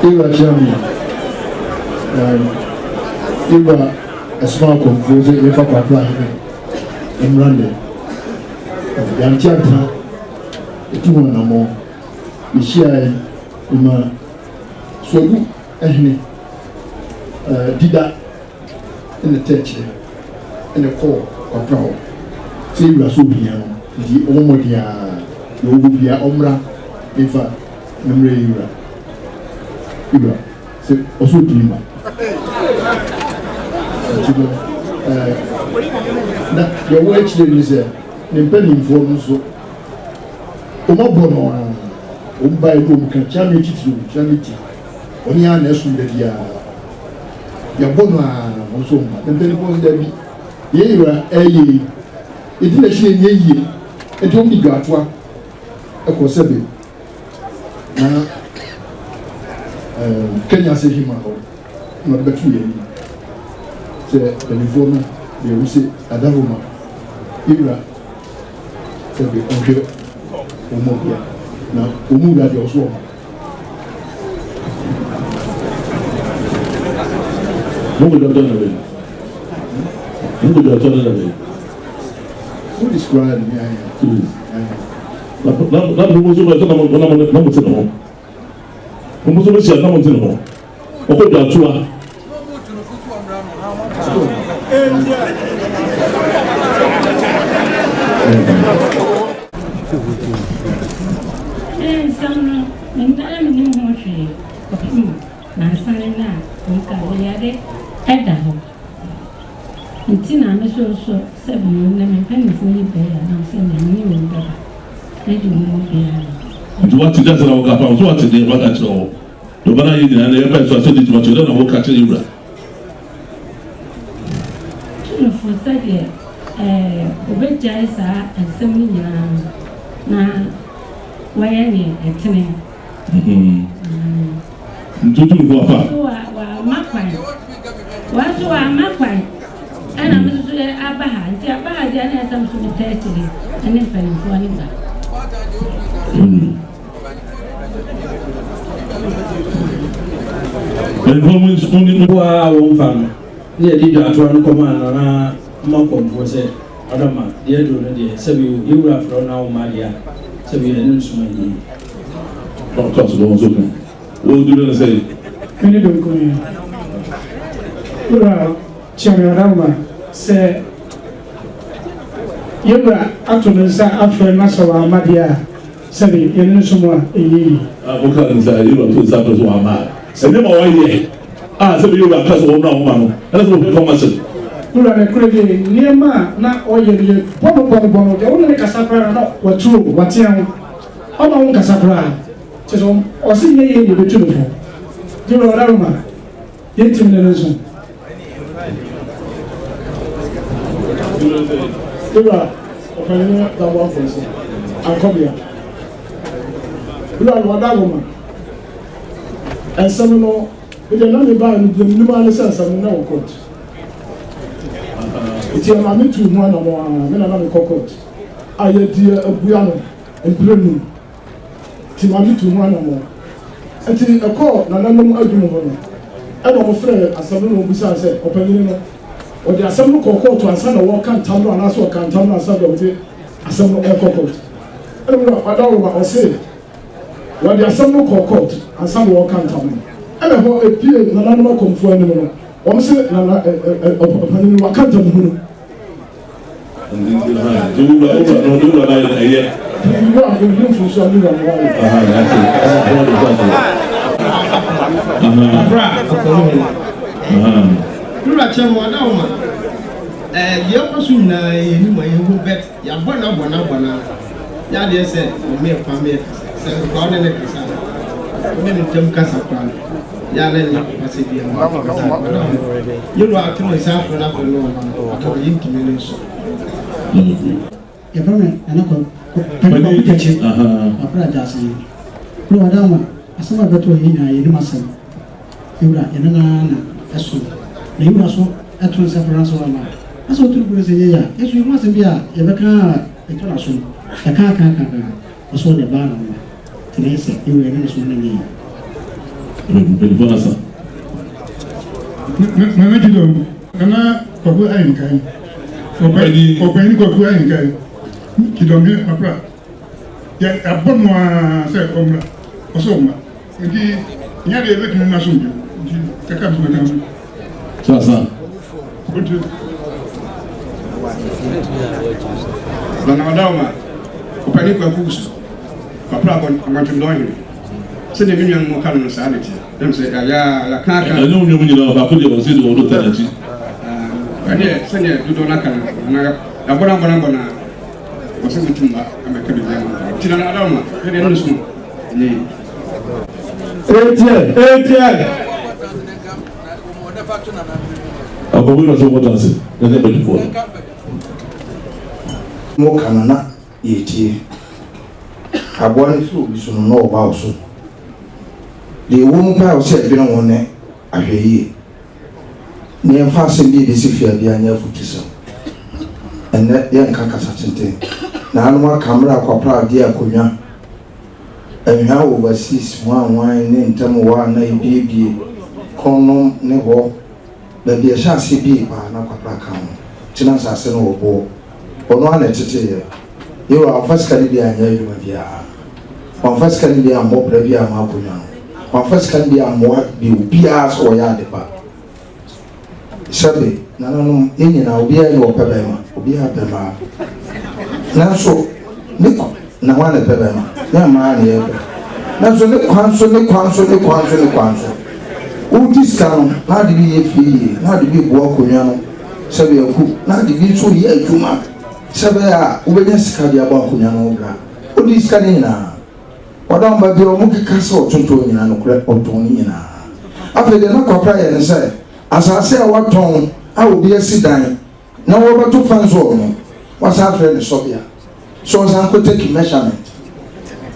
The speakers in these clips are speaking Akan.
Ira Chairman, Ira a small confusion if a Kwaprahene in London. The Antiata, the 2 or more, the share in my Swadu Ehne, Dida in the church, in the core of Prow. See, you are so here, the Omodia, the Obia Omra, if a memory Ira, so also dreamer. Your wage is the penny for so. Omobono, by whom can charity to charity. Only an estimate that your bona also, and then it was there. Ye are a ye. It didn't say ye, it only got one. A cosebi. Now, Kenya say him out, not the 2 years. Say the reformer, they will say Adavoma, Ira, say the Uncle Umobia. Now, Umuga, your swamp. Who would have done away? Who would have done away? Who described me? Not who was over the number to know. Who was over the number to know. Or put that to her. Some in the new country of him, Nansana, Ukayade, Edaho. In Tina, I'm so 7 lemon pennies for you there, and I'm saying a new better. I do more here. You want to just walk up and watch it, what I saw. The banana and the airplane, so I said it was you don't know what catching you. For 30, Obejasa and 7 years now. Why any a tenant? Do what? What do I make? And I'm Abaha, the Abaha, the other some to be tested and then penny for another. And woman's only our own family. Near the Atwan command on a Malcolm was it. Adama, dear do the Sabu, you are from now, Maria. Sabu, and Sumani. Not possible. What do you say? Many don't come here. Chairman say, you were actually after Nassau, Madia, Sabi, and someone a year. I can't say you are 2 samples one man. Say, never 1 year. So you are class of one. That's what we come as You are a crazy near man, not all your Bono, the only Casapra, not what true, what's young. How long Casapra? Or see me in the two. You are Rama, 18 minutes. You are Opemsuo that one person. I'll come here. You are one woman. And some know, if you're not about the new sense, I'm not court. It's your mammy to one or more, men are not court. I dear a piano and plenum. Timami to one or more. Until a call, none of them argument. I don't afraid as some will be said, Opemsuo. Or the assembly court to answer the walk and town and also can town and side of the assembly court. I don't know what I will say. When the assembly court and some walk and town. I don't know a peer, no animal come for anyone. One say, Opemsuo, I can't tell you. You are going to show me You are chairman now, man. You person na you know you bet. You bona. Ya dey say me family say God na kasa. We dey tem kasa plan. Ya le na pase bi am. You are tell say for na for no. Ka yin kimi so. Ya fama ana ko pani ko teche. Apra jasi. No adama asama beto yin na yin masam. Yura ina na asu. Na yura so atun seferance wa ma. Aso turu ko se ya. Yesu yin masam bia ya beka etona so. Ya ka. Aso de ba na ma. Tinese yura ina so na ni. Mama Jidom, Anna Kwaprahene kind. Opemsuo Kwaprahene kind. Jidom here, Papa. Yeah, a bon one said, Osoma. Indeed, near the written Nasun. Sasa. Banadama, Opemsuo Kwaprahene. Kwaprahene, I'm going to know him. Send a million more column of sanity. Them say, I can't. I know you know about putting on season or energy. And yes, send you do not come. I want was a bit I'm a cabin. Tiranadama, very innocent. I'm going to what I said. Never before. More canana, ye. I want to know about so. The woman power said, "Be on it." I hear ye. Near fasten be the Sifia, be a near foot. And that young Asantehene. Now, no camera, Kwaprahene, dear Kunya. And how overseas one wine in Tamuan, baby, Conom, Nebo, but the chassis be by Kwaprahene. Chinas are sent over. Or one at it. You are first Canadian, you are. One first Canadian, more brave, Makuyan. One first can be a more be as or yadepa. Sabe, Nanum, in our beer or pebema, or be a pema. Now so, Nico, Nawana pebema, no man here. Now so, the quantum. Who this town, not to be a fee, not to be walk on Yano, Sabe, not to be so yet too much. Sabe, obedience can be about Kunyano. Who this canina? Wadam ba bi omuke kasa otonto nyina no kure oton nyina afede na Kwaprahene say asase a waton a obi asidan na wo bato fanzo no wasa afre ne sobia so san ko take measurement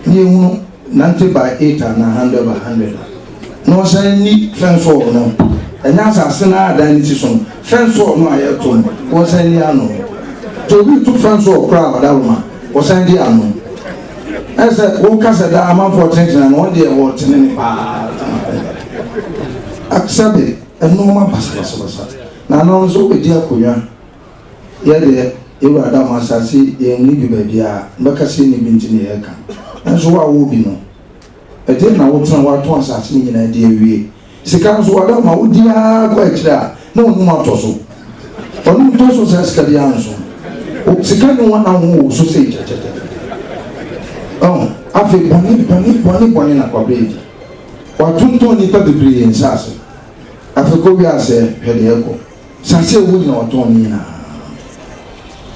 ni ehunu 90 by 8 and 100 by 100 no san ni fanzo no enya asase na adan ti so fanzo no ayeto wo san ni ano to bi to fanzo kra wadaloma wo san di ano. As a worker, that I'm for attention and one day what in accept it and no more pass. Now, no so with dear Kuya. Yet, you are down as I see a new baby, Macasini Bintinia. And so I will be no. I didn't know what once I seen in a dear way. Secans were down my dear quite there. No, not also. Or no, Tosso says Cadianso. Second one, I will so say. Oh, I feel bonny na Kwaprahene. What don't need to be in Sasso? I forgot we are say, Pediaco. Sasso would not turn in.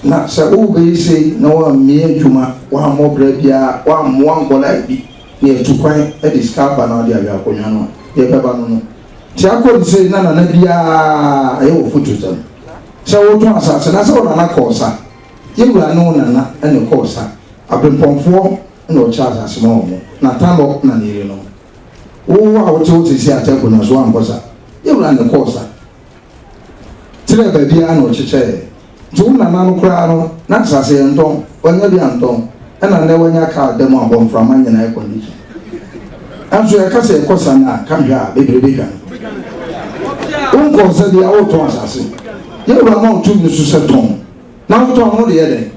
Not so say, no one mere Juma, one more bread, one polite be near to find a discard and all the other Coyano, the Babano. Tiaco say, Nana, I owe foot to them. So, what was us, and that's all I call, sir. You are known and the course, sir. I've been from 4. No charge as small, not time up, none you know. Oh, I was told to see a temple as one was. You ran the course. Tell the piano chiche. June and Nano Crano, not as I Anton, when you be Anton, and I never near car them on from my air condition. After I can say, Cosana, come here, baby bigger. Uncle said the auto assassin. You were not too to set home. Now to all the other.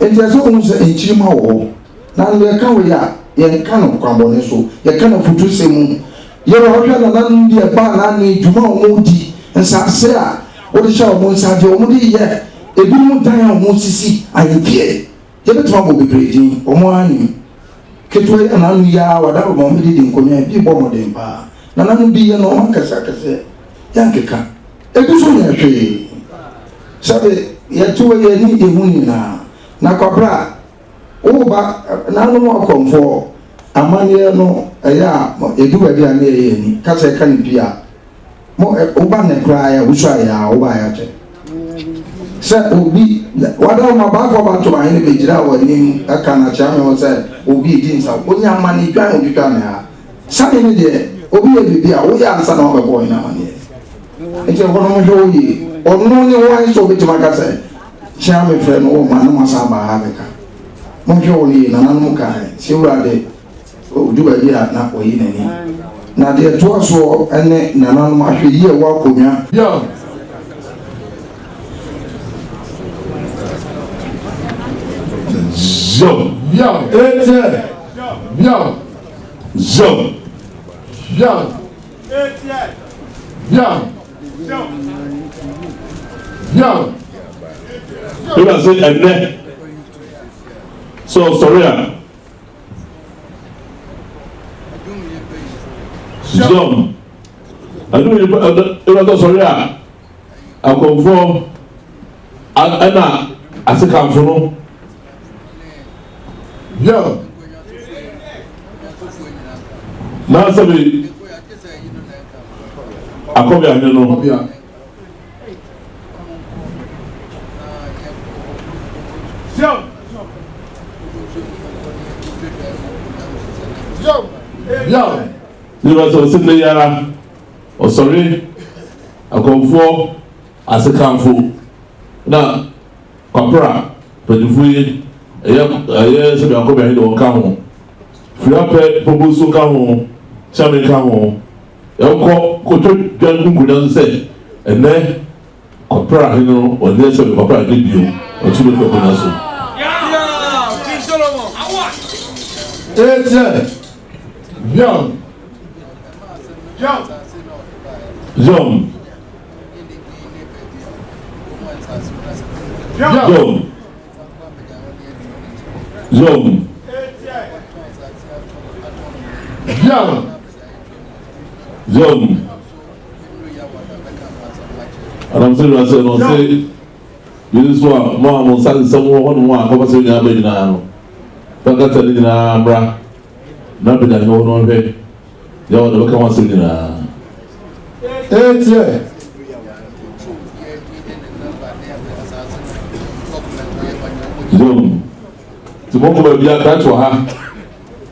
It is almost a chima. Now we can we are, ye cannot come so, ye cannot put to say moon. You are not be a ban and Juma Modi and Sasea, what is your Monsanto Modi yet? A bit more time on Mosisi, I appear. You better will be breathing, or morning. Ketway and Anya, whatever moment didn't come here, be born in bar. None be an old Casaka said, Yankaka. A good one, pay. Sabe, yet 2 years need a moon now. Nakabra. Oh, but now no more come for a man here, no, a ya, a do a dear near Casa Canipia. More Oban cry, which I are over at. Sir, will be what I'm about to my enemy, our name, a can of channel said, will be things of one young money trying to come here. Something there, Obi, we are son of a boy now. It's a one of you, or no one so bit to my cousin. Charming friend, oh, Manama Samba Habica. Monjoli, Nanamuka, Sura de oduba ya na oyi nani na de to aso ene nananom ahwe yi e wa konwa Yeah. Zo. Yeah. Ete. Yeah. Zo. Yeah. Yeah. Yeah. You can say ene. So sorry. Zom. I don't know sorry. I come for ana asikamfo no. Yeah. Na sabi akobi ane no. Yeah. Yeah. Ni ba so sin yara. O sorry. Akomfo asikamfo. Na Kwapra pedifuye eye se be akobi ane do ka ho. Fiape pobusu ka ho. Chame ka ho. Yoko koto dwan ngudan se ene Kwaprahene no o de se Kwaprahene bio o tube ko na so. King Solomon. Awa. Ete. Yeah. Yeah. Zom. Yeah. Zom. Zom. Yeah. Zom. And I'm saying, no, say, you just want mom on Sunday, someone one conversation. I'm making now. But telling you now, bra. Not that you know, hey, you want to come and say, Ete. Zom. Tomorrow, be a catch for her.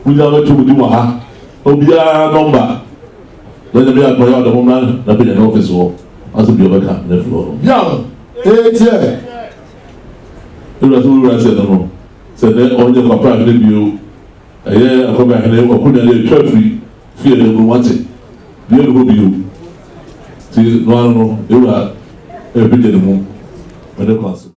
We never took you her. Oh, be a number. Then be a boy out the woman, not be an office war. As a be overcome, the floor. Yeah. Ete. You are too right, said no. Said that all the Kwaprahene bio. A year, a Kwaprahene, or couldn't let you fear they will want it. You will be you. See, no, you are a bit in the moon. When they pass.